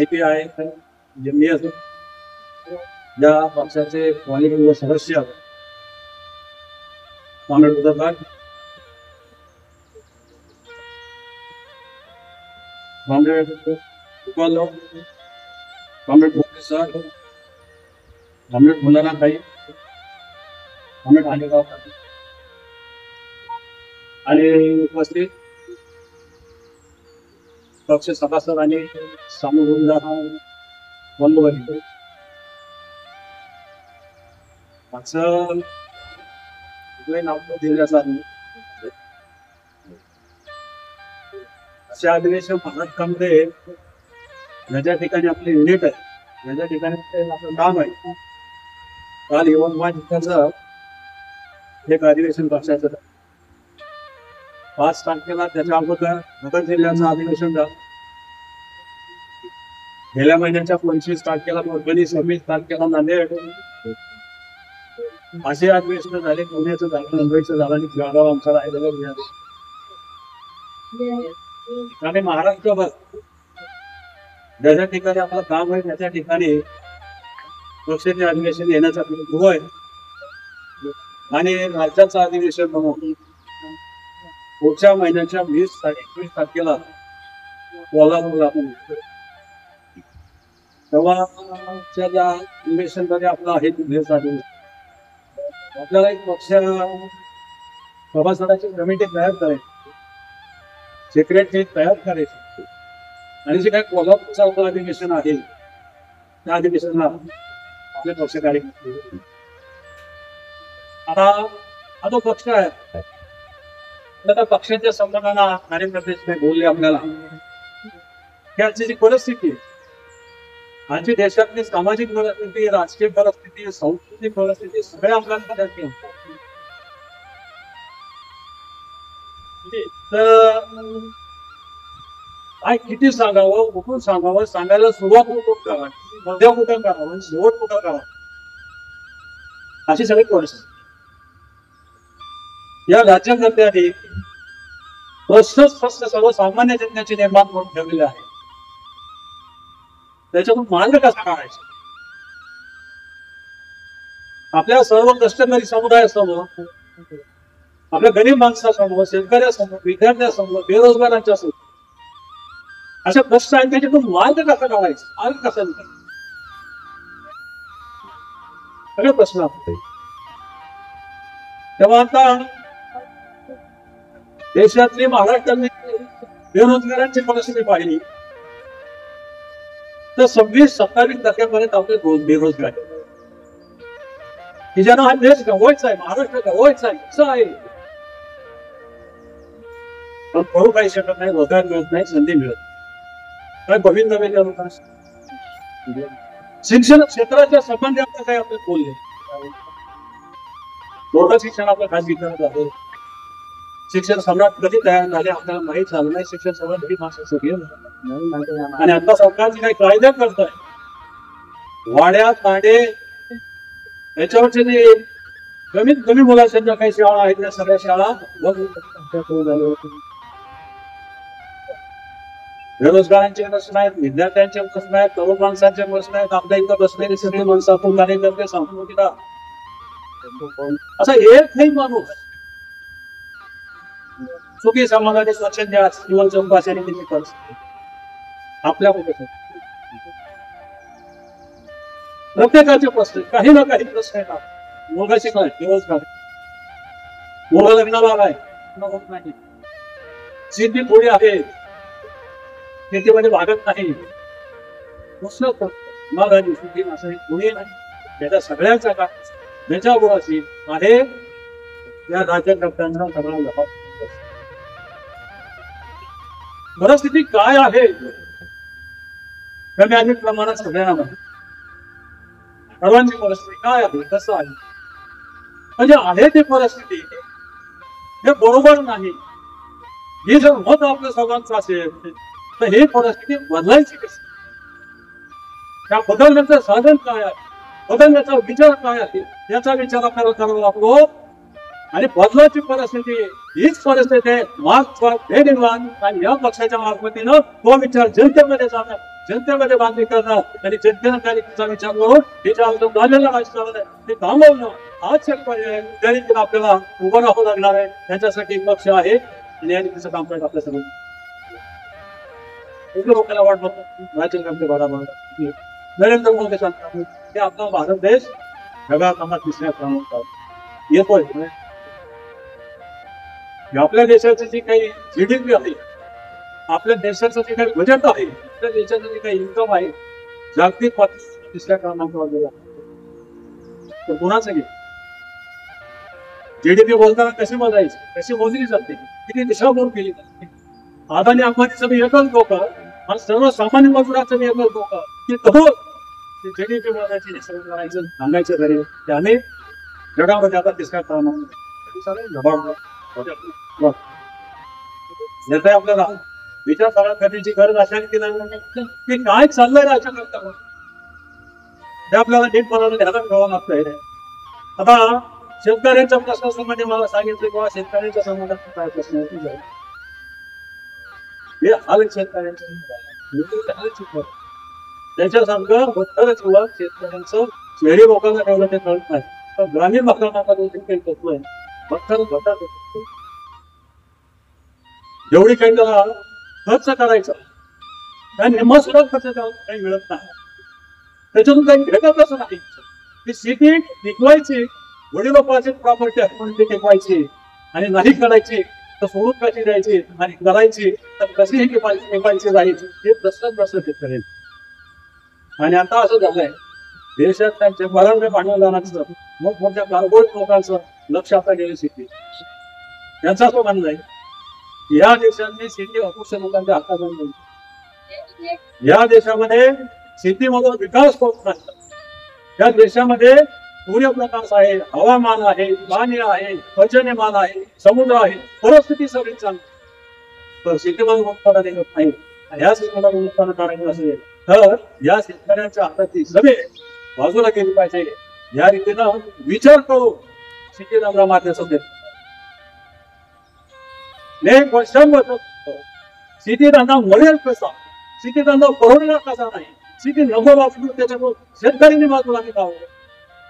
CPI जे मी असो या पक्षाचे माननीय सदस्य comrade Udaybhan, comrade Upalo, comrade Bhosale sir, comrade Mulana tai, comrade Alegaon आणि उपस्थित पक्ष सभासद आणि सामूहिक बंधुवर्ग, माझं नाव दिलं अशा अधिवेशन महाराष्ट्रामध्ये ज्या ठिकाणी आपले युनिट आहे, ज्या ठिकाणी आपलं काम आहे, काल यवतमाळ जिल्ह्याचं एक अधिवेशन पक्षाचं 5 तारखेला, त्याच्या अगोदर नगर जिल्ह्याचं अधिवेशन झालं, गेल्या महिन्याच्या 25 तारखेला परभणी, 26 तारखेला नांदेड असे अधिवेशन झाले. पुण्याचं झालं, मुंबईचं झालं आणि जळगाव आमचा राहिलेला मिळाले आणि महाराष्ट्रभर ज्या ठिकाणी आपलं काम आहे त्या ठिकाणी पक्षाचे अधिवेशन येण्याचा सुरू आहे आणि राज्याचं अधिवेशन म्हणून पुढच्या महिन्याच्या 20-21 तारखेला कोल्हापूरला आपण तेव्हाच्या ज्या अधिवेशनमध्ये आपला आहे तिथे आपल्याला एक पक्ष सभासदाची कमिटी तयार करायची, सेक्रेटरी तयार करायची आणि जे काही कोल्हापूरचं आपलं अधिवेशन आहे त्या अधिवेशनाला आपले पक्ष कार्यकर्ते आता हा जो पक्ष आहे त्या पक्षाच्या संघटना कार्यकर्ते बोलले आपल्याला की आजची जी परिस्थिती आहे, आजची देशातली सामाजिक परिस्थिती, राजकीय परिस्थिती, सांस्कृतिक परिस्थिती सगळ्या आपल्याला तर काय किती सांगावं, कुठून सांगावं, सांगायला सुरुवात कुठून करावी, मध्य कुठं करावं, शेवट कुठं करावं, अशी सगळी परिस्थिती या राज्यकर्त्यांनी प्रश्न स्पष्ट सर्वसामान्य जनतेची निर्माण करून ठेवलेले आहे. त्याच्यातून मार्ग कसा काढायचा, आपल्या सर्व कष्टकरी समुदायासमोर, आपल्या गरीब माणसासमोर, शेतकऱ्यासमोर, विद्यार्थ्यासमोर, बेरोजगारांच्या समोर अशा प्रश्न आहेत, त्याच्यातून मार्ग कसा काढायचा, मार्ग कसा सगळे प्रश्न असतात. तेव्हा आता देशातली, महाराष्ट्रातली बेरोजगारांची परिस्थिती पाहिली तर 26-27% आपले बेरोजगार की ज्यांना हा देश गमवायचा आहे, महाराष्ट्र गमवायचा आहे, कसं आहे पण करू काही शकत नाही, रोजगार मिळत नाही, संधी मिळत काय गोविंद लोकांना शिक्षण क्षेत्राच्या संबंधी आपलं काही आपले बोलले, मोठं शिक्षण आपलं खाजगी करत आहे, शिक्षण सम्राट कधी तयार झाले आपल्याला माहीत झालं नाही, शिक्षण सम्राट कधी आणि आता सरकारचे काही कायदे करत आहे, वाड्या तांडे याच्यावरचे जे कमीत कमी मुलांच्या ज्या काही शाळा आहेत त्या सगळ्या शाळा बेरोजगारांचे प्रश्न आहेत, विद्यार्थ्यांचे प्रश्न आहेत, तरुण माणसांचे प्रश्न आहेत, आपल्या इथं बसलेले सगळे माणसं आपण कार्यकर्ते सांस्कृतिक असा एक नाही माणूस चुकी समाजाने स्वच्छता किंवा चौकशी परिस्थिती आपल्या कुठे प्रत्येकाचे प्रश्न काही ना काही प्रश्न येतात. मुलाशी काय बेरोजगार, मुलं लग्नाला नाही, शेती थोडी आहे, शेतीमध्ये भागत नाही, प्रश्न मागाची शेती असं कोणी नाही, त्याच्या सगळ्यांचा का त्याच्या गुणाशी आहे या राज्यकर्त्यांना सगळ्या परिस्थिती काय आहे कमी अधिक प्रमाणात सगळ्यांना माहिती, सर्वांची परिस्थिती काय आहे, कसं आहे, म्हणजे आहे ती परिस्थिती हे बरोबर नाही. हे जर मत आपल्या सर्वांचं असेल तर ही परिस्थिती बदलायची कशी, त्या बदलण्याचं साधन काय आहे, बदलण्याचा विचार काय आहे याचा विचार आपल्याला करावा लागतो आणि बदलाची परिस्थिती हीच परिस्थिती आहे. मार्क्सवाद हे निर्माण आणि या पक्षाच्या मार्फतीनं तो विचार जनतेमध्ये जाणार जनतेमध्ये बांधणी करणार आणि जनतेनं त्याचा विचार करून तिच्या अवघड झालेला राजकारण आहे ते थांबवणं हाच एक पर्याय आहे. तरी आपल्याला उभं राहावं लागणार आहे. त्याच्यासाठी पक्ष आहे आणि यांनी तिचं काम करत आपल्या समोर लोकांना वाट बघतो राजन करते बरोबर नरेंद्र मोदी सांगतात की आपला भारत देश जगात आम्हा तिसऱ्या क्रमांकावर येतोय. आपल्या देशाची जी काही जीडीपी आहे आपल्या देशाचं जे काही बजेट आहे आपल्या देशाचं जे काही इन्कम आहे जागतिक पातळीवर तिसऱ्या क्रमांकावर गेला तर कुणाचं घे जीडीपी बोलताना कशी मोजायची कशी मोजली जाते किती दिशाभूल केली जाते. अदानी अंबानीचं मी एकच लोक आणि सर्वसामान्य मजुराचं मी एकच लोक की तो जीडीपी मोजायची करायचं सांगायचं तरी त्याने जगामध्ये आता तिसऱ्या क्रमांकावर याचा आपल्याला विचार करण्याची गरज अशाने की नाही की काय चाललंय राज्याकरता ते आपल्याला नीटपणाने ध्यानात ठेवावं लागतंय. आता शेतकऱ्यांच्या प्रश्नासंबंधी मला सांगितलं किंवा शेतकऱ्यांच्या संबंधात काय प्रश्न आहे हे हाल शेतकऱ्यांचं त्याच्यासारखं उत्तर किंवा शेतकऱ्यांचं शहरी लोकांना ठेवलं ते कळत नाही तर ग्रामीण भागांना काही तत्व आहे भक्तर घटक जेवढी काही त्याला खर्च करायचा त्या निम्मा सुद्धा खर्च काही मिळत नाही त्याच्यातून काही भेटतच नाही. ती शेती टिकवायची वडिलोपार्जित प्रॉपर्टी आपण ती टिकवायची आणि नाही करायची तर सोडून कशी द्यायची आणि करायची तर कशी टिकवायची जायची हे प्रश्न शेतकऱ्यांचे. आणि आता असं झालंय देशात त्यांच्या बऱ्याच भांडवलदारांचं मोठमोठ्या कारपोरेट लोकांचं लक्ष आता गेलं शेती यांचा असं म्हणणं आहे या देशातली शेती अपुष्य लोकांच्या हातात नाही. या देशामध्ये शेतीमधून विकास होत नाही. या देशामध्ये सूर्यप्रकाश आहे हवामान आहे पाणी आहे पर्जन्यमान आहे समुद्र आहे परिस्थिती सगळी चांगली तर शेतीमध्ये उत्पादन येत नाही. या शेतीमध्ये उत्पादन करायचं असेल तर या शेतकऱ्यांच्या हातातली सगळे बाजूला केली पाहिजे. या रीतीनं विचार करून शेतीला मार्गदर्शन देत एक वर्षांवर शेती धंदा मिळेल कसा शेती धंदा परवडणार कसा नाही शेती नको वापरून त्याच्यामुळे शेतकऱ्यांनी बाजूला निघावं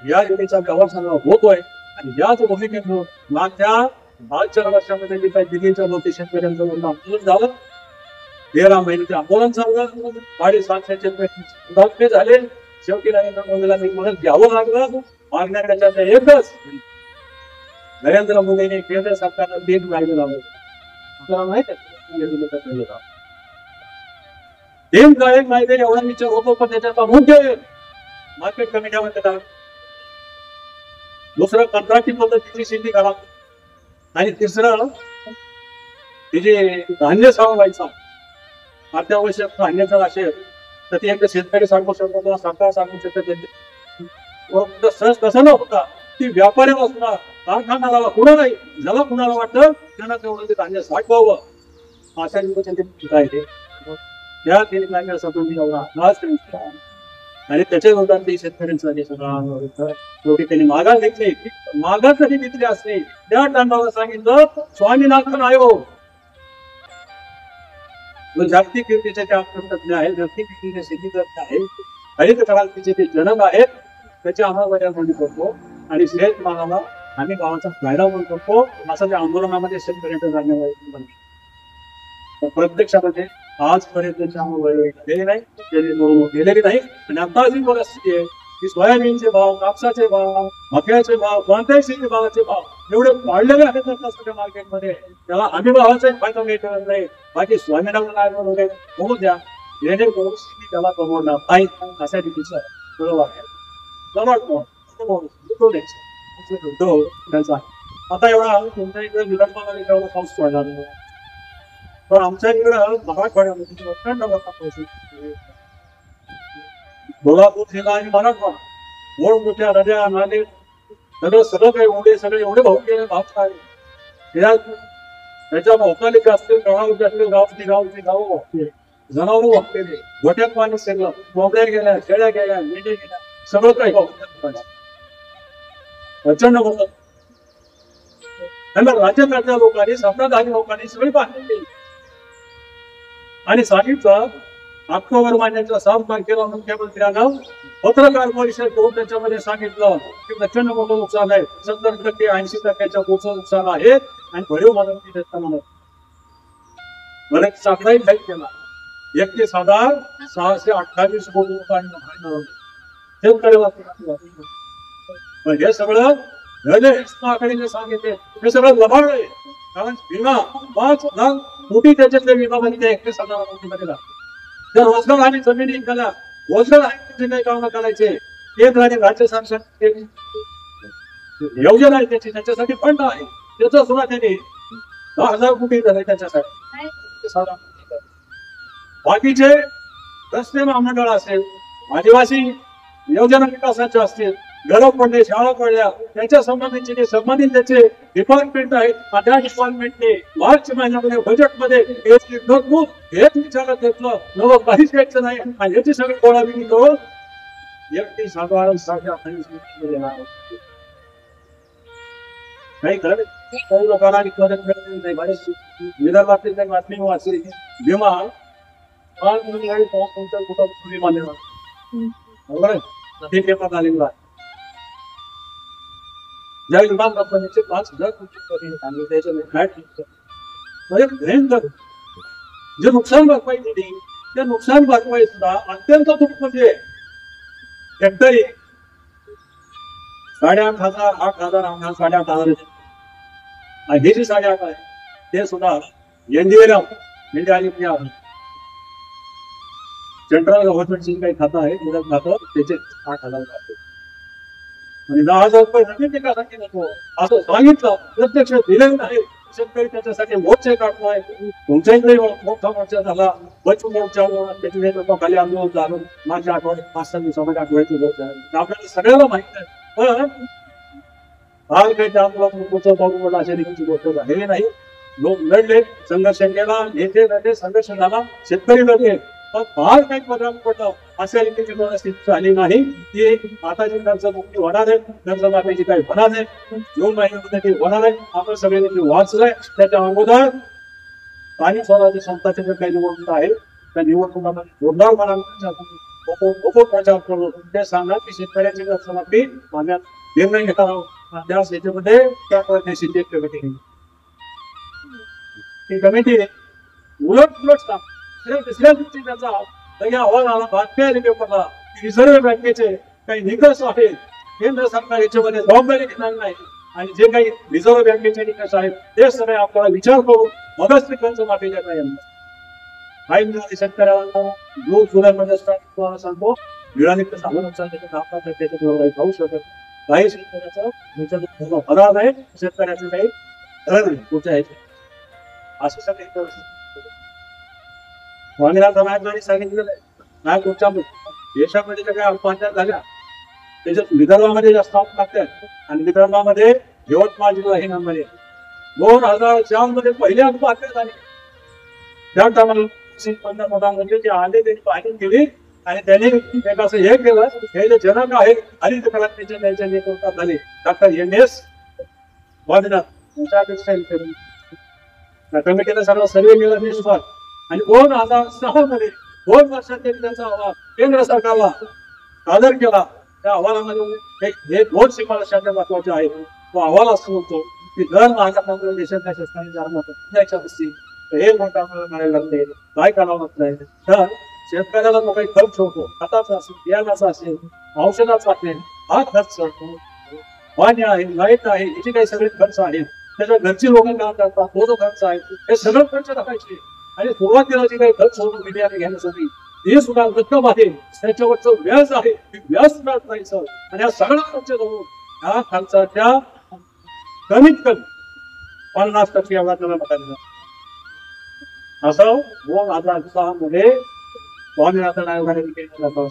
या रीतीचा व्यवसाय होतोय. आणि याच भूमिकेतून मागच्या 5-4 वर्षामध्ये जे काही दिल्लीच्या लोक शेतकऱ्यांचं आंदोलन झालं 13 महिन्याचे आंदोलन झालं 750 झाले शेवटी नरेंद्र मोदीला म्हणत घ्यावं लागलं. मागण्या त्याच्यात एकच नरेंद्र मोदीने केंद्र सरकारनं 3 कायदे लावले आपल्याला माहित आहे 3 कायदे एवढा विचार होतो पण त्याच्याचा मुख्य मार्केट कमिट्यामध्ये करा दुसरं कंत्राटी पद्धतीची शेती करा आणि तिसरं तिचे धान्य साठवायचा अत्यावश्यक धान्य जर असेल तर ते एकदा शेतकरी साठवू शकतो किंवा सरकार साठवू शकतो. सहज कसं न होता ती व्यापारी असणार कारखाना कुणा नाही ज्याला कुणाला वाटतं त्यांना तेवढं ते धान्य साठवावं अशा काय त्या 3 कायद्या संबंधी एवढा आणि त्याच्या विरोधात ते शेतकऱ्यांचा शेवटी त्यांनी माघार घेतली. माघार कधी घेतली असली त्या टाइमाला सांगितलं स्वामीनाथन आयोग जागतिक कीर्तीचे ते तज्ञ आहेत जागतिक कीर्तीचे शेतीतज्ञ आहेत हरित क्रांतीचे ते जनक आहेत त्याची अंमलबजावणी करतो आणि शेतमालाला आम्ही गावाचा फायदा म्हणून करतो असं त्या आंदोलनामध्ये शेतकऱ्यांचं जाणीव प्रत्यक्षामध्ये आजपर्यंत गेले नाही गेलेली नाही. आणि आता अशी परिस्थिती आहे की सोयाबीनचे भाव कापसाचे भाव मक्याचे भाव कोणत्याही शेतीमालाचे भाव एवढे वाढलेले आहेत सगळ्या मार्केटमध्ये त्याला हमी भावाचा फायदा मिळत नाही. बाकी स्वामीनाथन वगैरे होऊ द्या जेणेकरून शेती त्याला परवडणार नाही अशा रीतीचं बरोबर आता एवढा तुमच्या इकडे विदर्भामध्ये एवढा पाऊस पडला पण आमच्या इकडं मराठवाड्यामध्ये सोलापूर जिल्हा आणि मराठवाडा मोठमोठ्या नद्या नाले सगळं काही एवढे सगळे एवढे भाऊ गेले भाव काय त्याच्या भोवतालिका असतील गावाचे असतील गावची गावं वाहते जनावर वाहतेले गोट्यात पाणी सगळं कोंबड्या गेल्या शेळ्या गेल्या मेंढ्या गेल्या सगळं काही प्रचंड होतं. त्यांना राज्यकर्त्या लोकांनी सत्ताधारी लोकांनी सगळी पाहणी केली आणि सांगितलं ऑक्टोबर महिन्याच्या 7 तारखेला मुख्यमंत्र्यांना पत्रकार परिषद घेऊन त्याच्यामध्ये सांगितलं की प्रचंड मोठं नुकसान आहे, 70% 80%च्या पुढचं नुकसान आहे आणि भरीव मदत देताना बरेच साखराही जाहीर केला. 31,628 कोटी रुपयांना हे सगळं आकडे सांगितले हे सगळं लबाड आहे. कारण विमा 5,00,000 कोटी त्याच्यातले विमामध्ये 31,000 कोटीमध्ये लागतो. जर रोजगार आणि जमिनी केला, रोजगार आणि काही काम करायचे एक आणि राज्य शासन योजना आहे त्याची, त्याच्यासाठी फंड आहे, त्याचं सुद्धा त्यांनी 10,000 कोटी झाले त्याच्यासाठी. बाकीचे रस्ते महामंडळ असेल, आदिवासी योजना विकासाचे असतील, घरं पडले, शाळा पडल्या, त्याच्या संबंधीचे जे संबंधित त्याचे डिपार्टमेंट आहेत, त्या डिपार्टमेंटने मार्च महिन्यामध्ये बजेटमध्ये हेच विचारात घेतलं, नवं काहीच घ्यायचं नाही आणि याची सगळी गोळाबिगी करून 31,628 काही खरं काही लोकांना मदत मिळत नाही. विदर्भातील काही बातमी वाचली, विमा ज्या विमा कंपनीचे 5,000 कोटी जे नुकसान भरपाई दिली, त्या नुकसान भरपाई सुद्धा अत्यंत तुटपुंजी आहे. हेक्टरी 8,500, 8,000, 8,500 आणि हे जे 8,500 आहे ते सुद्धा इंडिया सेंट्रल गव्हर्नमेंटची काही खातं आहे, खातं त्याचे 8,000 आणि 10,000 रुपये जमीन विकासासाठी नको असं सांगितलं, प्रत्यक्ष दिलेलं नाही. शेतकरी त्याच्यासाठी मोर्चे काढतोय. तुमच्याही मोठा मोर्चा झाला, बचू मोर्चा त्याच्या खाली आंदोलन झालं मागच्या आठवड्यात 5-6 दिवसामध्ये आठवड्याची मोर्चा झाली. आपल्याला सगळ्याला माहित आहे, पण फार काही त्या आंदोलन अशा देखील गोष्ट झालेली नाही. लोक लढले, संघर्ष केला, नेते लढले, संघर्ष झाला, शेतकरी लढले, पण फार काही परिणाम पडलं अशा रीतीची परिस्थिती झाली नाही. ती आता जी कर्जमुक्ती होणार आहे, कर्जमाफीची काही होणार नाही, जून महिन्यामध्ये ती होणार आहे. आपण सगळ्यांनी वाचलंय. त्याच्या अगोदर स्थानिक स्वराज्य संस्थांच्या ज्या काही निवडणुका आहेत त्या निवडणुकांमध्ये जोरदार प्रचार करून ते सांगणार की शेतकऱ्याची कर्जमाफी मागण्यात निर्णय घेणार आहोत. त्या याच्यामध्ये त्या कमिटीची एक कमिटी घेईल. ती कमिटी उलट तिसऱ्या दिवशी त्याचा अहवाल आला भारतीय पेपरला. रिझर्व्ह बँकेचे काही निकष आहेत, केंद्र सरकार याच्यामध्ये जबाबदारी घेणार नाही आणि जे काही रिझर्व्ह बँकेचे निकष आहेत ते सगळे आपल्याला विचार करून मगच ते कर्जमाफी देता येणार. काही शेतकऱ्याला जो जुलैमध्ये तुम्हाला सांगतो निरानिक्त झालं नुकसान त्याच्यात जाऊ शकत. काही शेतकऱ्याचा फरार आहे, शेतकऱ्याचं काही खरं नाही पुढच्या ह्याचे असे सगळे स्वामीनाथ नायकांनी सांगितलेलं आहे. नाही तुमच्या देशामध्ये ज्या काही आत्महत्या झाल्या त्याच्यात विदर्भामध्ये जास्त आत्महत्या आणि विदर्भामध्ये यवतमाळ जिल्हा हे नंबर 2004 मध्ये पहिली आत्महत्या झाली. त्या टायमाला पंतप्रधानांचे जे आले त्यांनी पाहणी केली आणि त्यांनी एक असं हे केलं, हे जे जनक आहे हरित क्रांतीच्या त्यांच्या नेतृत्वात झाले डॉक्टर NS स्वामीनाथ कमिटीने सर्व सर्वे केला देशभर आणि 2006 मध्ये 2 वर्षांनी त्यांचा अहवाल केंद्र सरकारला सादर केला. त्या अहवालामध्ये हे 2 शिफारशी महत्वाच्या आहेत. तो अहवाल असं होतो की दर महाराष्ट्रामध्ये देशातल्या शेतकऱ्यांची आत्महत्या असते, हे मोठा म्हणायला लागते, काय करावं लागतंय. तर शेतकऱ्याला जो काही खर्च होतो, खताचा असेल, बियाणाचा असेल, औषधाचा असेल, हा खर्च पाणी आहे, लाईट आहे, याचे काही सगळे खर्च आहेत. त्याच्या घरची लोक काम करतात, तो जो खर्च आहे हे सगळं खर्च टाकायचे आणि सुरुवातीला जे काही खर्च होतो बियाणे घेण्यासाठी ते सुद्धा रक्कम आहे, त्याच्यावरचं व्याज आहे, व्याज सुद्धा जायचं आणि हा सगळा खर्च धरून ह्या खर्चाच्या कमीत कमी 50% एवढा त्याला बघायला. असं 2006 मध्ये स्वामीनाथन आयोगाने केलेला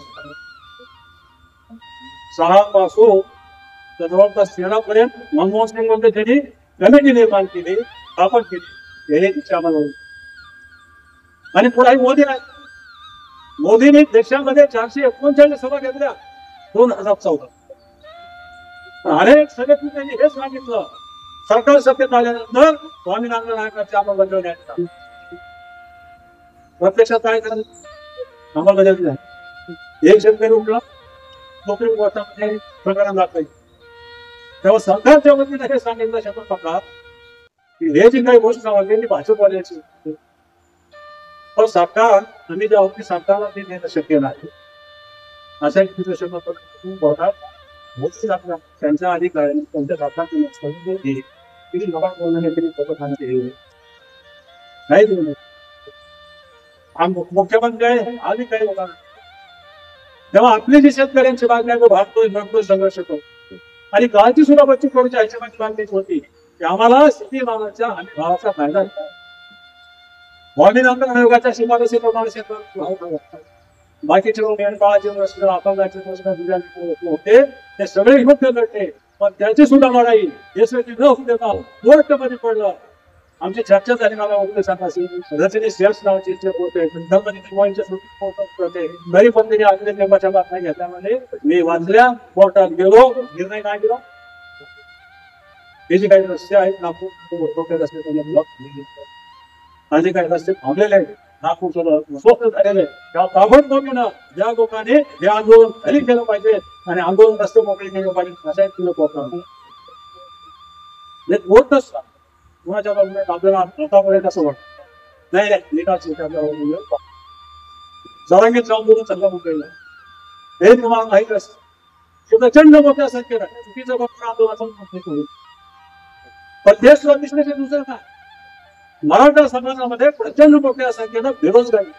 6 पासून तर जवळपास 13 पर्यंत मनमोहन सिंग मध्ये त्यांनी कमिटी निर्माण केली, स्थापन केली, हे त्याच्यामध्ये आणि पुढे मोदींनी देशामध्ये 439 सभा घेतल्या 2014. अनेक सभेतून त्यांनी हे सांगितलं सरकार सत्तेत आल्यानंतर स्वामीनाथन नायकांची अंमलबजावणी प्रत्यक्षात काय करत अंमलबजावणी झाली. एक शेतकरी उठला, नोकरी पोस्टामध्ये प्रकरण दाखल. तेव्हा सरकारच्या वतीने हे सांगितलं शपथ पत्रात की हे जी काही गोष्ट वाढलेली भाजपवाल्याची, पण सरकार आम्ही ज्या होती सरकारला ते देणं शक्य नाही. अशा तिथं शपथ पत्र त्यांच्या अधिकारी त्यांच्या सरकारने मुख्यमंत्री आहे आधी काही लोकांना तेव्हा आपली जी शेतकऱ्यांची मागणी आहे भागतोय भरतोय संघर्ष करतो. आणि कालची सुद्धा बच्चू कडूच्या ह्याच्यामध्ये मागणी होती की आम्हाला शेतीमालाच्या हमी भावाचा फायदा स्वामीनाथन आयोगाच्या शिफारसीप्रमाणे शेतकरी बाकीचे लोक काळाचे प्रश्न अपंगाचे प्रश्न होते ते सगळे योग्य लढले, पण त्याची सुद्धा लढाई यशस्वी न होऊ देता कोर्टमध्ये पडलं. आमची चर्चा झाली मला वकील सांगायची रजनी सेल्स नावाची होते घरी पण त्यांनी आलेल्या नियमाच्या बातम्या घेतल्यामध्ये मी वाचल्या, कोर्टात गेलो, निर्णय काय दिला. हे जे काही रस्ते आहेत नागपूर रस्ते आणि काही रस्ते थांबलेले आहेत नागपूर स्वस्त झालेले त्या ताबडतोबीनं ज्या लोकांनी हे आंदोलन खाली केलं पाहिजे आणि आंदोलन रस्ते मोकळे केले पाहिजे अशा तिला कोर्ट नसता कुणाच्या बाजूने आपल्याला कसं वाटत नाही जरांगीत जाऊन बोलून चांगला मुंबईला हे तुम्हाला माहित असतं प्रचंड मोठ्या संख्येनं चुकीचं बघून आंदोलनाचं पण ते सुद्धा विश्लेषण दुसरं काय मराठा समाजामध्ये प्रचंड मोठ्या संख्येनं बेरोजगारी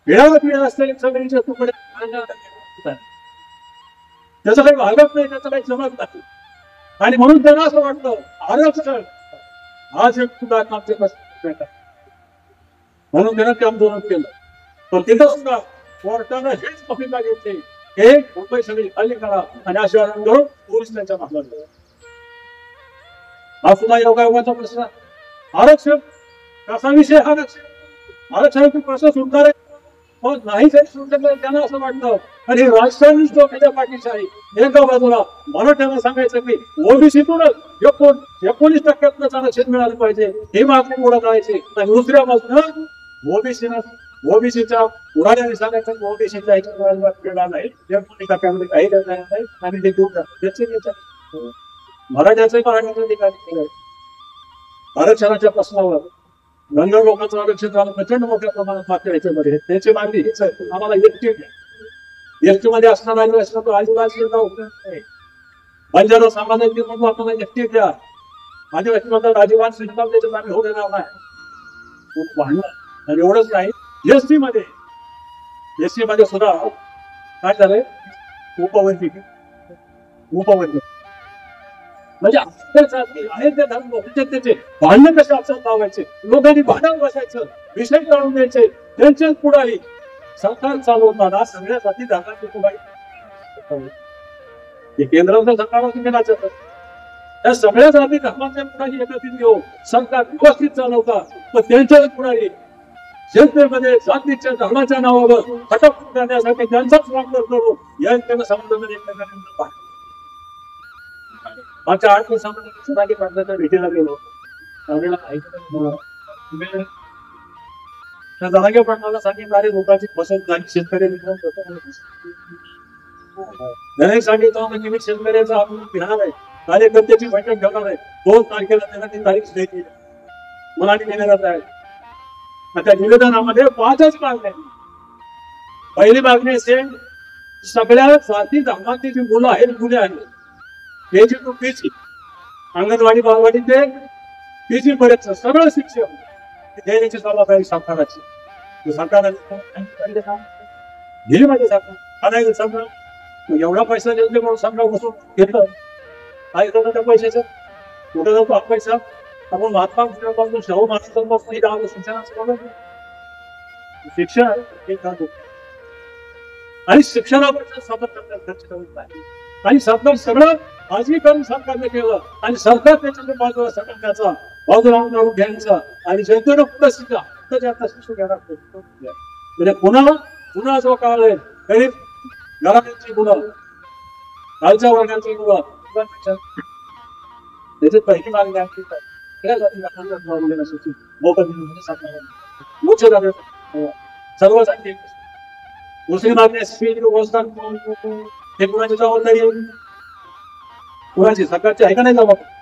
पिढ्या असलेले सगळ्यांच्या तुकडे त्याचं काही भागत नाही, त्याचं काही जमत नाही. आणि म्हणून त्यांना असं वाटतं आरक्षण आज एक म्हणून त्यानं ते आंदोलन केलं. पण तिथं सुद्धा कोर्टानं हेच भूमिका घेतली हे मुंबई सगळी खाली करा आणि अशा पोलीस त्यांच्या मागला. हा सुद्धा योगायोगाचा प्रश्न. आरक्षण कसा विषय आरक्षणाचा प्रश्न सुटणार आहे पण नाही काही सुटलं त्यांना असं वाटतं आणि राजस्थान त्याच्या पाठीशी आहे. एका बाजूला मराठ्यांना सांगायचं की ओबीसीतूनच 19% आरक्षण मिळालं पाहिजे ही मागणी पुढे करायची आणि दुसऱ्या बाजूला ओबीसीच्या पुराण्याने सांगायचं ओबीसीच्या मिळणार नाही 19% काही करणार नाही आणि ते दूर मराठ्याचं ठिकाणी केलं. आरक्षणाच्या प्रश्नावर धनगर लोकांचं आरक्षण झालं प्रचंड मोठ्या प्रमाणात मागच्या याच्यामध्ये त्याची मागणी हीच आहे आम्हाला एसटी मध्ये असणार आदिवासी बंजारा समाजाची म्हणून आपल्याला एसटी द्या आदिवासी म्हणतात राजीवान सिंधम त्याच्यात आम्ही होऊ देणार नाही भांडण. आणि एवढंच नाही एसटी मध्ये सुद्धा काय झालंय उपवर्ती म्हणजे आहे ते धर्म त्याचे भांडण कसे आपसात लावायचे लोकांनी भांडण बसायचं विषय काढून द्यायचे त्यांचेच पुढारी सरकार चालवताना सगळ्यासाठी धर्माची पुढारी केंद्राचं सरकार केलं त्या सगळ्या जाती धर्माच्या पुढारी एकत्रित घेऊन सरकार व्यवस्थित चालवतात पण त्यांच्याच पुढारी शेतकऱ्यामध्ये जातीच्या धर्माच्या नावावर फटाफट करण्यासाठी त्यांचाच वापर करू या समाजामध्ये एकमेकांना आमच्या 8 दिवसामध्ये भेटीला गेलो जरांगे पाटलाला सांगितलं अरे लोकांची फसवणूक झाली शेतकरी सांगितलं मी शेतकऱ्याचा आंदोलन घेणार आहे कार्यकर्त्याची बैठक घेणार आहे 2 तारखेला त्यांना ती तारीख द्यायची मला निवेदनात आहे. त्या निवेदनामध्ये 5च मागण्या. पहिली मागणी असेल सगळ्या जाती धर्माची जी मुलं आहेत मुले आहेत त्याची तो पीची अंगणवाडी बालवाडी ते पीची पर्यंत सगळं शिक्षण देण्याची जबाबदारी सरकाराची सरकारने दिली माझे सरकार सगळं एवढा पैसा देते म्हणून सगळं बसून घेतलं काय करतो त्या पैशाचं कुठं जातो हा पैसा आपण महात्मा फुल्यापासून शाहू महाराजांपासून शिक्षण आणि शिक्षणाबद्दल समर्थन आणि सरकार सगळं खाजगीकरण सरकारने केलं आणि सरकार त्याच्या बाजूला सरकारचा बाजूला घ्यायचा आणि जनतेनं कुठं शिका तर त्याचा शिक्षण घ्यायला म्हणजे पुन्हा जो काळ आहे गरीब घराण्याची मुलं खालच्या वर्गाची मुलं त्याची पहिली मागणी आणखी सर्व दुसरी मागणी एसपी व्यवस्था हे कुणाची जबाबदारी आहे? कुणाची? सरकारची आहे का नाही जबाबदारी?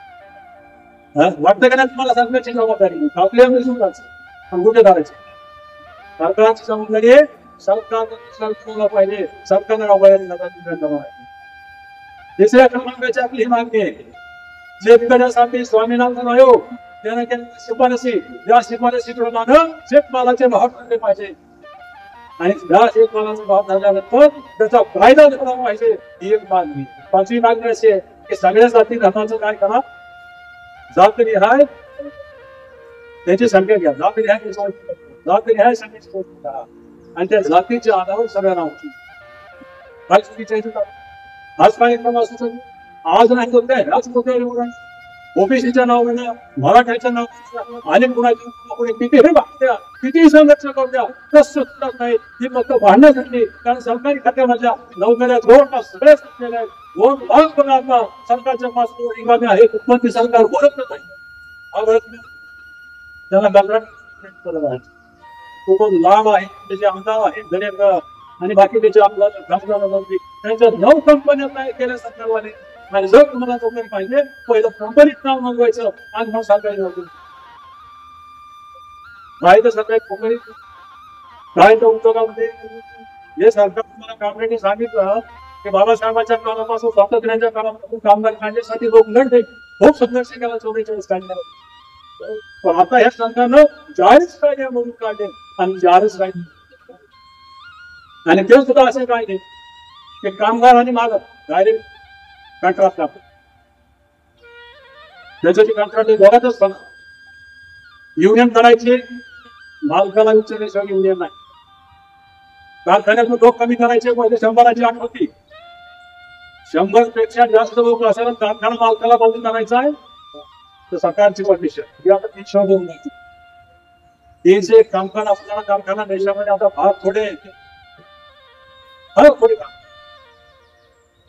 वाटतं का नाही तुम्हाला सरकारची जबाबदारी? आपल्या गुन्हेगाराची सरकारची जबाबदारी आहे. सरकारला पाहिजे, सरकारने राबवायला. तिसऱ्या क्रमांकाची आपली ही मागणी आहे, शेतकऱ्यासाठी स्वामीनाथन आयोग त्याने केलेल्या शिफारसी, या शिफारसीप्रमाणे शेतमालाचे भाव ठरले पाहिजे आणि या शेतमालाचा भाव ठरल्यानंतर त्याचा फायदा झाला पाहिजे, ही एक मागणी. पाचवी मागणी अशी आहे की सगळ्या जाती धर्माचं काय करा, जातनिहाय त्याची संख्या घ्या, जातनिहाय संख्येची करा आणि त्या जातीच्या आधारावर सगळ्यांना काय चुकीच्या आज कार्यक्रम असू आज नाही होत आहे, आज होते ओबीसीच्या नावानं, मराठ्याच्या नावानं आणि कुणाच्या कितीही संघर्ष करू द्या, तर नाही ही फक्त भांडण्यासाठी. कारण सरकारी खात्यामधल्या नोकऱ्या जवळपास सगळ्याच केल्या आहेत. 2 लाख पगार आता सरकारच्या पासून रिकामे आहे, पण ती सरकार बोलत नाही. त्याला कंत्राट तो कोण लाभ आहे, त्याचे आमदार आहे गणेश आणि बाकी त्याचे आमदार त्यांच्या 9 कंपन्या तयार केल्या सरकारवाले. आणि जर तुम्हाला नोकरी पाहिजे पहिलं कंपनीत नाव नोंदवायचं आणि मग सरकारी नोकरी पाहिजे. सरकारी कंपनीत काय तर उद्योगामध्ये हे सरकार तुम्हाला कामगारांनी सांगितलं की बाबासाहेबांच्या काळापासून स्वातंत्र्याच्या काळापासून कामगार काढण्यासाठी लोक लढले, खूप संघर्ष केला 44 काढण्यावर. पण आता ह्या सरकारनं 40 कायदे म्हणून काढले आणि 40 कायदे आणि ते सुद्धा असे कायदे की कामगार आणि मालक डायरेक्ट कॉन्ट्रॅक्ट लागतो. त्याच्याची कॉन्ट्रॅक्ट दोघातच बघा. युनियन करायची मालकाला विचारल्याशिवाय युनियन नाही. कारखान्यातून लोक कमी करायचे पहिले 100ची अट होती. 100 पेक्षा जास्त लोक असेल कारखाना मालकाला बंद करायचा आहे तर सरकारची परमिशन ही आता 300 होऊन जाते. 300 कामगार असताना कारखाना देशामध्ये आता फार थोडे काम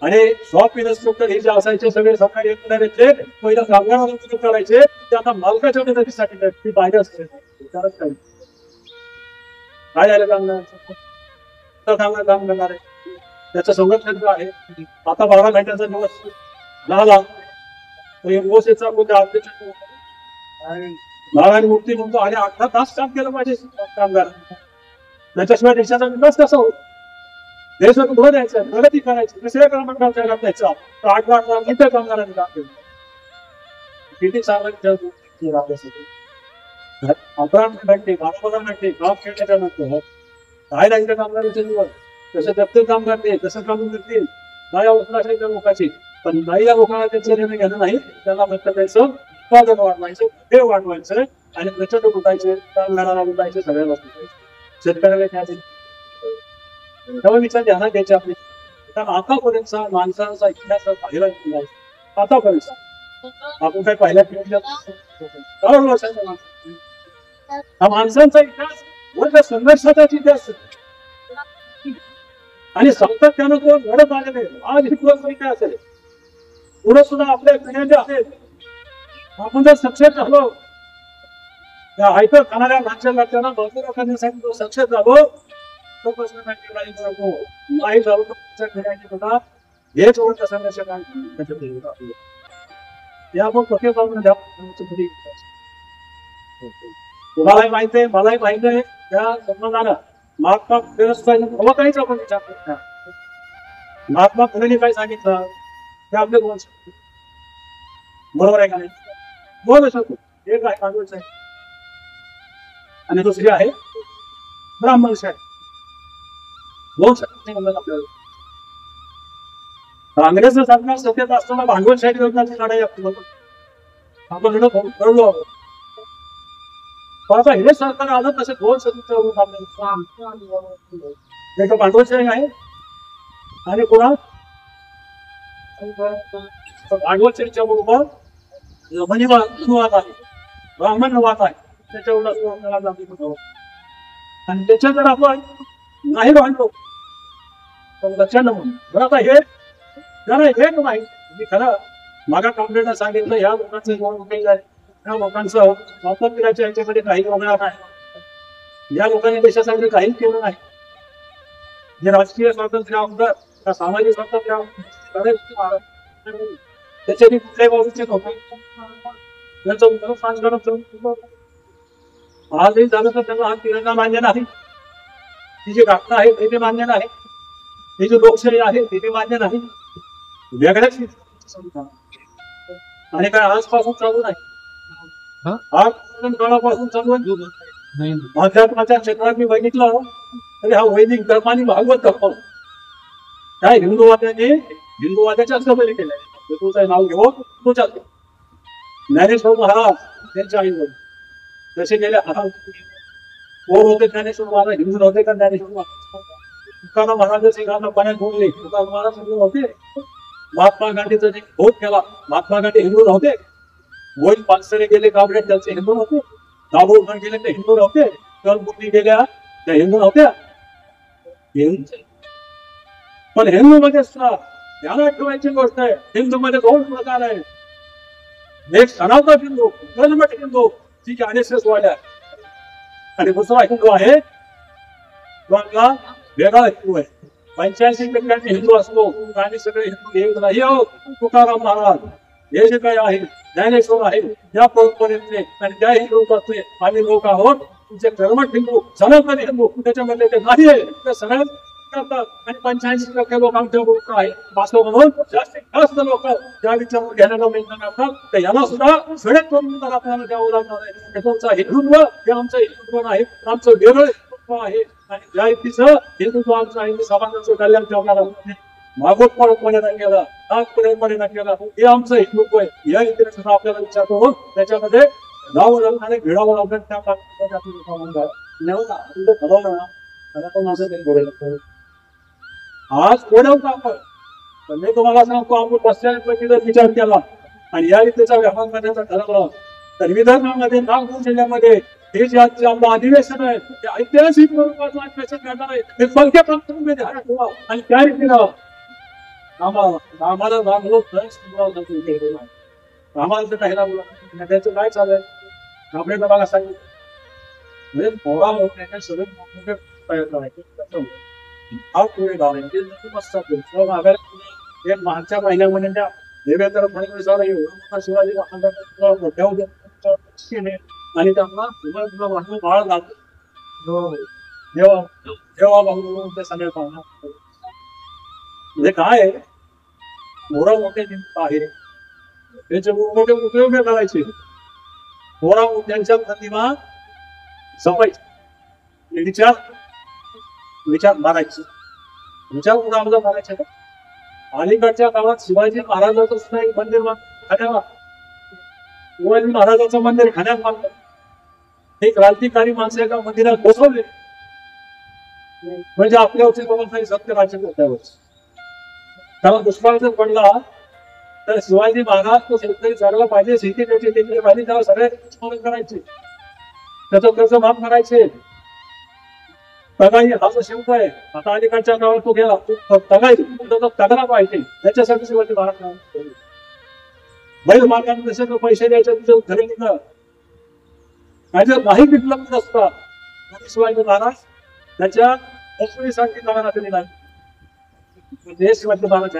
आणि शॉप इन्स्पेक्टर हे जे असायचे सगळे सरकारी यंत्रणाचे पहिलं कामगारांना मदत करायचे, ते आता मालकाच्या मदतीसाठी ती बाहेर असते. काय झालं कामगार काम करणार आहे त्याचं संरक्षण आहे. आता 12 घंट्याचा दिवस झाला ओसेचा नारायण मूर्ती म्हणतो आणि 18 तास काम केलं पाहिजे कामगार. त्याच्याशिवाय देशाचा विकास कसा होतो? देशात उभं द्यायचं, प्रगती करायची, दुसऱ्या क्रमांकाच्या द्यायचा तर 8 मिनिटं कामगारांनी काम केलं. किती चांगलं 11 घंटे 12 घंटे काम केल्याच्या नंतर काय राहायचं कामगारांचे दिवस कसं दप्तर काम करते, कसं काम करतील नाही अवस्था असेल त्या लोकांची. पण नाही या लोकांना त्याचं निर्णय घेणं नाही, त्यांना फक्त त्याचं उत्पादन वाढवायचं, हे वाढवायचं आणि प्रचंड लुटायचे, कामगारांना लुटायचे, सगळ्याला शेतकऱ्याला घ्यायचे. तेव्हा विचार ध्यानात घ्यायचे आपले. कारण आतापर्यंतचा माणसांचा इतिहास पाहिला नाही. आतापर्यंत आपण काय पाहिल्या हा माणसांचा इतिहास म्हणजे संघर्षाचा इतिहास आणि सातत्यानं तो लढत आलेले. आज ही परिस्थिती काय असेल पुढे सुद्धा आपल्या पिढ्या ज्या आहेत आपण जर सक्सेस झालो त्या हायकर खाणाऱ्या राज्याला मजूर करण्यासाठी सक्सेस झालो तो प्रश्न नाही झालो तर हेच होत संघर्ष या मग पक्के जाऊन द्या. तुम्हालाही माहिती आहे मलाही माहिती आहे त्या संबंधानं महात्मा फुलेंना काहीच आपण विचार करत नाही. महात्मा फुलेंनी काय सांगितलं ते आपले बोल बरोबर आहे का नाही? बोलू शकतो. एक आहे कांदूळ साहेब आणि दुसरी आहे ब्राह्मण साहेब. बोल शकत नाही म्हणलं आपल्याला. काँग्रेसचं सरकार सत्तेत असताना भांडवलशाही विरोधाची लढाई आपण लढलो आहोत. आता हे सरकार आलं तसे 2 एक भांडवलशाही आहे आणि पुन्हा भांडवलशाहीच्या बरोबर जमिनीवाद आहे, ब्राह्मणवाद आहे, त्याच्यावर आणि त्याच्याकडे आपण नाही भांडलो तर लक्षात म्हणून आता हे जरा हे नाही मी खरं मागा कॉम्प्लेंटला सांगितलं या लोकांचं काही झाले त्या लोकांचं स्वातंत्र्याच्या याच्यामध्ये काही वगळा नाही. या लोकांनी देशासाठी काहीच केलं नाही. जे राजकीय स्वातंत्र्य अगोदर त्या सामाजिक स्वातंत्र्य त्याच्यानी कुठल्याही बाजूचे होते त्यांचं उत्तर राजकारण आजही झालं तर त्यांना हा तिरंगा मान्य नाही, ती जी घटना आहे ते मान्य नाही, ही जी लोकशाही आहे ते मान्य नाही, वेगळ्याच आणि काय आजपासून चालू नाही, आज काळापासून चालू आहे. अध्यात्माच्या क्षेत्रात मी बघितलं तरी हा वैदिक धर्म आणि भागवत धर्म काय हिंदुवाद्याच्या सबली केल्या, तुझं नाव घेऊ तो चालतो. ज्ञानेश्वर महाराज त्यांच्या आई वडील जसे गेले कोण होते ज्ञानेश्वर महाराज, हिंदू नव्हते का ज्ञानेश्वर महाराज? तुकाराम महाराज सिंगांना पाण्यात बोलले, तुकाराम महाराज हिंदू नव्हते. महात्मा गांधीचा जे शोध केला, महात्मा गांधी हिंदू नव्हते. मोहित पानसरे गेले काबड्यात, त्यांचे हिंदू नव्हते. दाभोळकर गेले ते हिंदू नव्हते. कर्मबुद्धी गेल्या त्या हिंदू नव्हत्या. पण हिंदू मध्ये ध्यानात ठेवायची गोष्ट आहे, हिंदू मध्ये दोन प्रकार आहे. एक सनातन हिंदू, कर्मठ हिंदू, जी RSS वाल्या, आणि दुसरा हिंदू आहे आपला वेगळा हिंदू आहे. 85% हिंदू असतो आणि सगळे हिंदू एक नाही. हो तुकाराम महाराज हे जे काही आहे, ज्ञानेश्वर आहे, त्या परंपरेतले आणि त्या हिंदूचे आम्ही लोक आहोत. तुमचे कर्मठ हिंदू, सनातन हिंदू त्याच्यामध्ये ते नाही आहे, ते सगळ्यात करतात. आणि 85% लोक आमच्या लोक आहे वास्तव म्हणून जास्तीत जास्त लोक त्या विचार घेण्याचा प्रयत्न करतात. तर याला सुद्धा सगळ्यात करून आपल्याला द्यावं लागणार आहे. तुमचा हिंदुत्व हे आमचं हिंदुत्व नाही, आमचं वेगळं हिंदुत्व आहे. आणि ज्या व्यक्तीचं हिंदुत्व आमचं आहे, समाजाचं कल्याण करणारा मागोपणे केलं, आजपर्यंत केलं, हे आमचं हिंदुत्व आहे. या रीतीने सुद्धा आपल्याला विचार करून त्याच्यामध्ये जावं लागणार आणि भिडावं लागणार. त्या आज कोणवता आपण, मी तुम्हाला सांगतो, आपण बसल्यापैकी जर विचार केला आणि या रीतीचा व्यवहार करण्याचा ठरवला तर विदर्भामध्ये नागपूर जिल्ह्यामध्ये हे जे आजचे आपलं अधिवेशन आहे ते ऐतिहासिक स्वरूपाचं अधिवेशन करणार आहे. हे पंख्या प्रांतांमध्ये आणि त्या रीतीनं आम्हाला तर काहीला बोला त्याचं काय चालू आहे आपल्याला बघा सांगितलं. म्हणजे थोडा मोठ्या सगळे मोठमोठे प्रयत्न आहेत. हा पुढे गाव आहे एक मागच्या महिन्यामध्ये त्या देवेंद्र फडणवीस शिवाजी महाराजांना मोठ्या आणि त्यांना बाळ लागतो जेव्हा भाऊ ते सगळे पाहणार. म्हणजे काय थोडा मोठे आहे त्याचे मोठे उपयोग करायचे, थोडा त्यांच्या प्रतिमा जपायची, विचार मारायचे, विचार कुणाला मारायचे का? अलीकडच्या काळात शिवाजी महाराजांचं सुद्धा एक मंदिर खाण्याला, शिवाजी महाराजांचं मंदिर खाण्यात बांधलं. हे क्रांतिकारी माणसं एका मंदिरात बसवले म्हणजे आपल्यावरचे बाबा काही सत्य राज्य करतावर. त्याला दुष्काळ जर पडला तर शिवाजी महाराज तो शेतकरी जगला पाहिजे, शेती त्याची टिकली पाहिजे, त्याला सगळे स्मरण करायचे, त्याचं कर्ज माफ करायचे. तगाई हा जो शब्द आहे आता अलीकडच्या काळात तो गेला, तगाई तगडा पाहिजे त्याच्यासाठी शिवाजी महाराज बैल मार्गाने जसे पैसे द्यायचे तुझं घरी निघणं आणि जर नाही विकलं असतात शिवाजी महाराज त्याच्या वसुलीसाठी तगारा दिलेला म्हणजे शिवाजी महाराज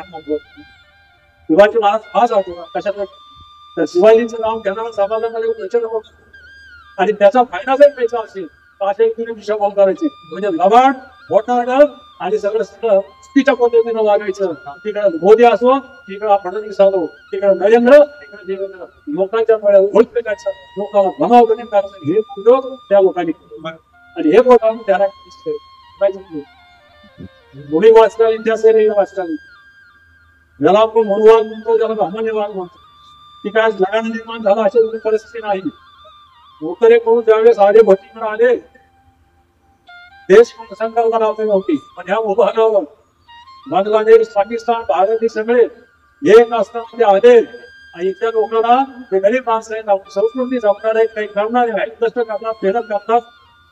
शिवाजी महाराज हा जातो कशात तर शिवाजीचं नाव घेणारा समाजामध्ये आणि त्याचा फायदा जर पैसा असेल अशा दिशा करायचे म्हणजे लबाड मोठा आणि सगळं स्पीच्या पद्धतीनं वागायचं. तिकडे मोदी असो, तिकडे फडणवीस असो, तिकडे नरेंद्र, तिकडे देवेंद्र, लोकांच्या ओळख फेकायचं, लोकांना भनाव करून करायचं. हे उपयोग त्या लोकांनी आणि हे लोकांना त्याला मुली वाचता इतिहास वाचता ज्याला आपण मनोवाद म्हणतो, ज्याला ब्राह्मण्यवाद म्हणतो, ती काय जगाने निर्माण झाला अशी परिस्थिती नाही. उत्तरेकडून ज्यावेळेस आर्य भट्टीकडे आले देश संकल्पना नव्हती, पण ह्या उभारावर बांगलादेश, पाकिस्तान, भारत हे सगळे एक असताना ते आले आणि इथल्या लोकांना ते गरीब माणसं आहेत, संस्कृती जपणार आहेत, काही करणारे आहेत, कष्ट करतात, मेहनत करतात,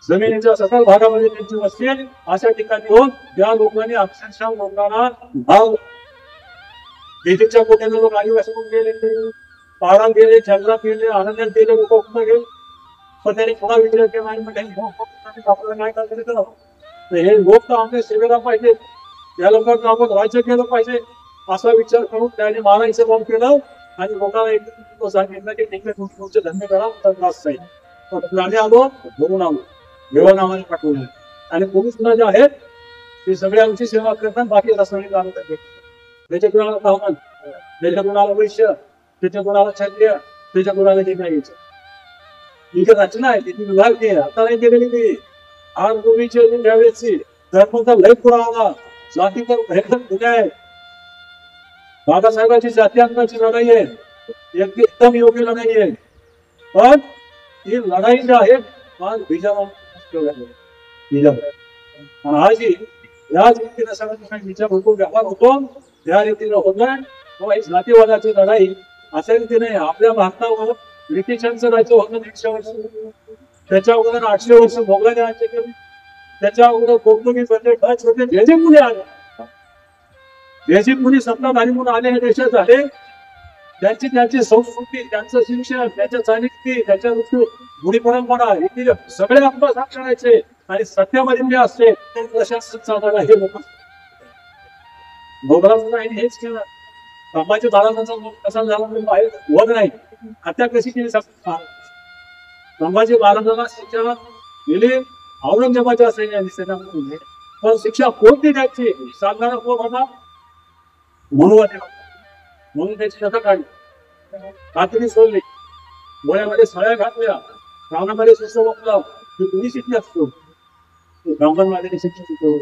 जमिनीच्या सकल भागामध्ये त्यांची वस्ती आहे. अशा ठिकाणी होऊन या लोकांनी अक्षरशः लोकांना भाव देवीच्या कोट्याने लोक आदिवासी होऊन गेले, पारात गेले, जंगलात गेले, आनंदात गेले, लोक गेले. पण त्यांनी थोडा विचार केला आपल्याला काय करायचं तर हे लोक तर आमच्या सेवेला पाहिजे, या लोकांना आपण राज्य केलं पाहिजे असा विचार करून त्याने मारायचं बंद केलं आणि लोकांना एक सांगितलं की ठीक आहे तुमचे धंदे करा, त्रास जाईल. आम्ही आलो भरून आलो, घेऊन आम्हाला पाठवलं आणि पोलीस जे आहेत ते सगळे आमची सेवा करतात. बाकी रस्त्याने जाणत आहे त्याच्या कुणाला धावण, त्याच्या कुणाला वैश्य, त्याच्या कुणाला क्षत्रिय, त्याच्या कुणाला जे काही इथे रचना आहे तिथे विभाग आहे आता नाही केलेली ती. आज पूर्वीची त्यावेळेसची धर्माचा लय पुरावा, जातीचा भयंकर गुन्हे आहे. बाबासाहेबांची जातीयांची लढाई आहे, एकदम योग्य लढाई आहे. पण ही लढाई जी आहे आज आजही याच रीतीने सगळ्यांना बीजापूर व्यापार होतो, त्या रीतीने होत नाही. जातीवादाची लढाई अशा रीतीने आपल्या भारतावर ब्रिटिशांचं राज्य होतं 150 वर्ष, त्याच्या अगोदर 800 वर्ष मोगलांनी राज्य केले, त्याच्या अगोदर पोर्तुगीज म्हणजे डच होते, जे जे मुली आले, जे जे मुली सत्ताधारी म्हणून आले या देशात झाले, त्यांची संस्कृती, त्यांचं शिक्षण, त्यांच्या चालीरीती, त्यांच्या रूढी परंपरा हे सगळे आत्मसात करायचे आणि सत्यामध्ये जे असते ते प्रशासन चालवायला हे लोक भोगराचं हेच केलं. संभाजी महाराजांचा कसा झाला बाहेर होत नाही, हत्या कशी केली. संभाजी महाराजांना शिक्षा दिली औरंगजेबाच्या सैन्याने, पण शिक्षा कोणती द्यायची सांगणारा कोण होता? म्हणून त्याची कथा काढली, कातडी सोडली, डोळ्यामध्ये सळ्या घातल्या, रावणामध्ये शिष्य बसला की तुम्ही शिकले असतो ब्राह्मणवाद्याने शिक्षण शिकवलं.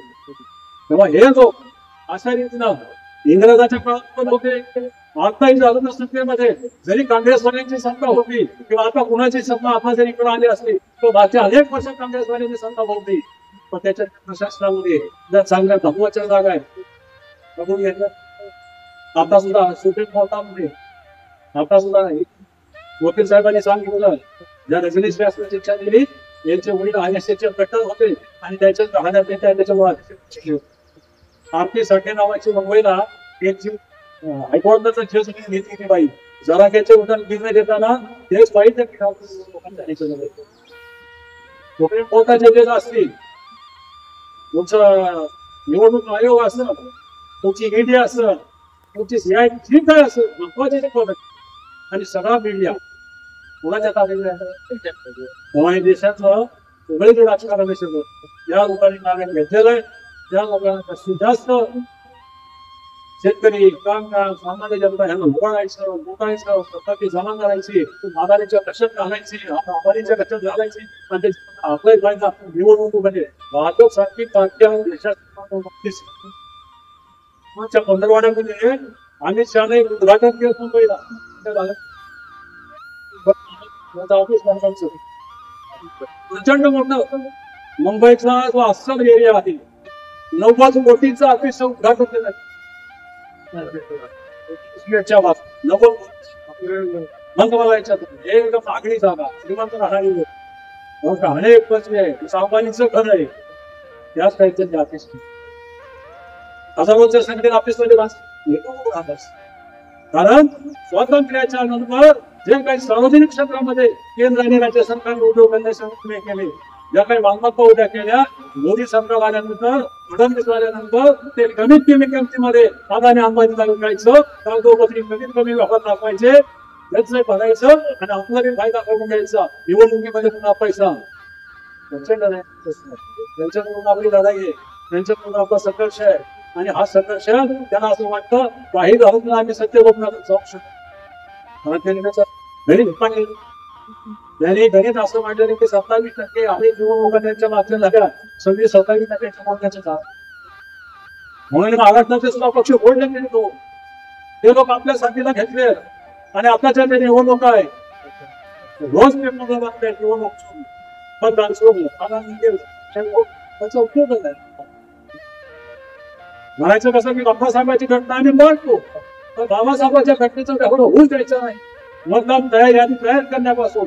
तेव्हा हे लोक अशा रीतीनं इंग्रजाच्या काळात पण होते, आताही झालं ना सत्तेमध्ये. जरी काँग्रेसवाल्यांची सत्ता होती किंवा आता कुणाची सत्ता आता जरी इकडे आली असली तर मागच्या अनेक वर्ष काँग्रेसवाल्यांची सत्ता होती, पण त्याच्या प्रशासनामध्ये ज्या चांगल्या धर्माच्या जागा आहेत बघून घेतलं. आता सुद्धा सुप्रीम कोर्टामध्ये आता सुद्धा वकील साहेबांनी सांगितलं ज्या रजनीश व्यासने शिक्षा दिली यांचे वडील ISSचे कट्टर होते आणि त्याच्या राहण्यात त्याच्यामुळे आरती साठे नावाची मुंबईला यांची हायकोर्टाचा केस घेतली ती बाई जरा त्याचे उदाहरण निर्णय देताना तेच बाई त्या सुप्रीम कोर्टाचे जज असतील, तुमचं निवडणूक आयोग असं, तुमची ED असं, तुमची CID जी काय असं महत्वाचे आणि सगळा मीडिया कोणाच्या ताब्यात देशाचं सगळे राजकारण या लोकांनी ताब्यात घेतलेलं आहे. त्या लोकांना जास्तीत जास्त शेतकरी, कामगार, सामान्य जनता यांना लुटायचं, लुटायचं, स्वतःची जमा करायची, मादारीच्या कशात घालायची, अंबानीच्या कशात घालायची आणि आपला फायदा निवडणुकीमध्ये वाहतूक सारखी तात्या देशात पंधरवाड्यामध्ये अमित शहाने उद्घाटन केलं मुंबईला. प्रचंड मोठं मुंबईचा जो अस्सल एरिया आहे 90 कोटींचं ऑफिस उद्घाटन केलं. 90 एकदम आगळी जागा, श्रीमंत राहणारी लोक, अनेक पत्नी आहे, अंबानीचं घर आहे, त्याच काहीतरी ऑफिस हजारोच्या संख्येने ऑफिसमध्ये कारण स्वातंत्र्याच्या नंतर जे काही सार्वजनिक क्षेत्रामध्ये केंद्र आणि राज्य सरकारने उद्योग धंदे केले, ज्या काही मालमत्ता उभ्या केल्या मोदी सरकार आल्यानंतर, फडणवीस आल्यानंतर ते कमीत कमी किमतीमध्ये अदानी अंबानीला विकायचं, कागदोपत्री कमीत कमी व्यापार दाखवायचे, त्याचं भरायचं आणि आपला फायदा करून घ्यायचा, निवडणुकीमध्ये पुन्हा पैसा. त्यांच्याकडून आपली लढाई आहे, त्यांच्याकडून आपला संघर्ष आहे आणि हा संघर्ष त्यांना असं वाटतं काही घालून आम्ही सत्य बघणार जाऊ शकतो. त्यांनी गणित असं म्हटलं की 27% अनेक निवडणुका त्यांच्या मागच्या झाल्या, 27% मोडण्याचे काम म्हणून महाराष्ट्राचे सुद्धा पक्ष फोडले गेले. ते लोक आपल्या साथीला घेतले आणि आताच्या त्या निवडणुका आहे रोज पेपरला बातम्या निवडणूक मतदान सोडलं त्याचा उपयोग नाही. म्हणायचं कसं की बाबासाहेबांची घटना आम्ही मांडतो, तर बाबासाहेबांच्या घटनेचं एवढं होऊ द्यायचं नाही. मतदान तयार करण्यापासून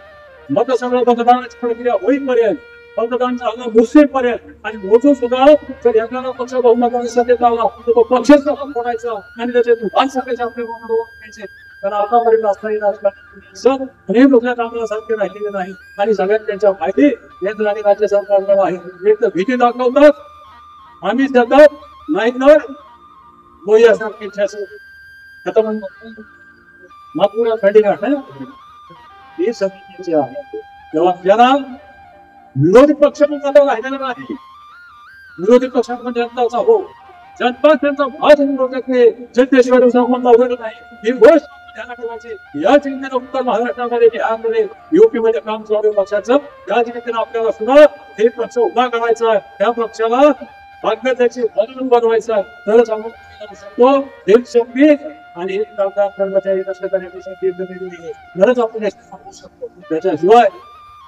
मतदानाची प्रक्रिया होईपर्यंत, मतदान झालं मुसेपर्यंत आणि मोजून सुद्धा जर एखादा पक्ष बहुमताने सत्तेत आला तर तो पक्षच फोडायचा आणि त्याचे भाग सकाळचे आपले घ्यायचे. कारण आतापर्यंत असणारी राजकारण सर अनेक लोकल्या कामाला सारखे राहिलेले नाही आणि सगळ्यात त्यांच्या माहिती केंद्र आणि राज्य सरकारला आहे. एक तर भीती दाखवतात आम्ही सतत नाही तर बोई असणार खतम मातपुरा खंडीघाट है ही समितीची आहे. तेव्हा त्याला विरोधी पक्ष पण आता राहिलेला नाही. विरोधी पक्षात पण जनताचा हो जनता त्यांचा भाग विरोधक नाही. जनतेशिवाय संबंध उघडत नाही ही गोष्ट ध्यानात ठेवायची. या चिंतेने उत्तर महाराष्ट्रामध्ये बिहारमध्ये युपी मध्ये काम चालू आहे पक्षाचं. या चिंतेने आपल्याला सुद्धा हे पक्ष उभा करायचा आहे. त्या पक्षाला भाग्यतेची बदलून बनवायचा आहे. तरच आपण शकतो एक शक्ती आणि एक कामगार कर्मचारी कष्ट करण्याची शक्ती तरच आपण सांगू शकतो. त्याच्याशिवाय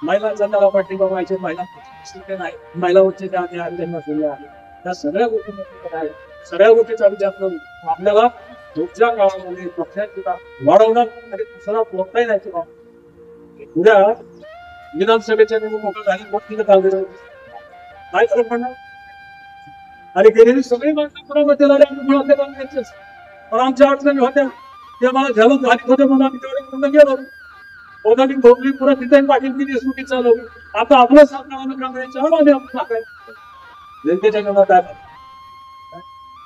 महिलांचा त्याला पाठिंबा व्हायचे महिलांना नाही. महिला उच्च त्यांना सुरू आहे. त्या सगळ्या गोष्टी सगळ्या गोष्टीचा विचार करून आपल्याला पुढच्या काळामध्ये पक्षाची वाढवणार आणि दुसरा बोलताही नाही. उद्या विधानसभेच्या निवडणुका झाली मोठी काय फरक पडणार. आणि गेलेली सगळी माणसं लढे पण आमच्या अडचणी होत्या ते मला झालं घालीत होते म्हणून आम्ही तेवढे पूर्ण गेलो. पोटाची ठोकली पुढे तिथे पाठींची सुटी चालू. आता आपलं सरकारनं काँग्रेसच्या मागे आपण टाकायचं. जनतेच्या जीवनात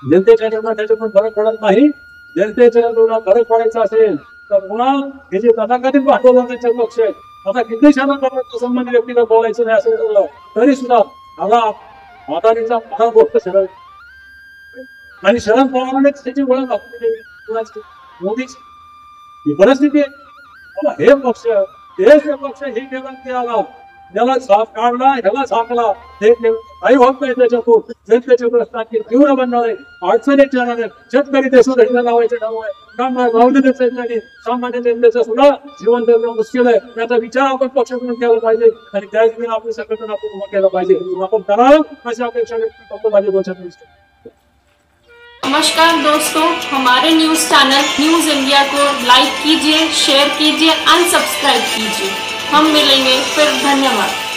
जनतेच्या जीवनात त्याच्यातून फरक पडत नाही. जनतेच्या जीवनात फरक पडायचा असेल तर पुन्हा हे जे तथाकथित भाजपचे पक्ष आहेत आता किती शरद पवारच्या संबंधित व्यक्तीला बोलायचं नाही असं ठरलं तरी सुद्धा मला म्हातारीचा फार गोष्ट सरळ आणि शरद पवारांनीच त्याची ओळख आपली मोदीची ही परिस्थिती आहे. हे पक्ष हे केलं ते आला त्याला साफ काढला ह्याला झाकला हे काही होत नाही. त्याच्यातून जनतेच्या प्रश्नांची तीव्र बनणार आहे. अडचणीत जाणार आहे. शेतकरी देशोधडीला लावायचे नाव आहे. सामान्य जनतेचं सुद्धा जीवन जगणं मुश्किल आहे. त्याचा विचार आपण पक्षाकडून केला पाहिजे आणि त्याच दिवशी आपली संघटना आपण उभं केलं पाहिजे. आपण करावं अशी अपेक्षा व्यक्त करतो. माझे दोन नमस्कार दोस्तों, हमारे न्यूज़ चैनल न्यूज़ इंडिया को लाइक कीजिए, शेयर कीजिए, अनसब्सक्राइब कीजिए. हम मिलेंगे फिर. धन्यवाद.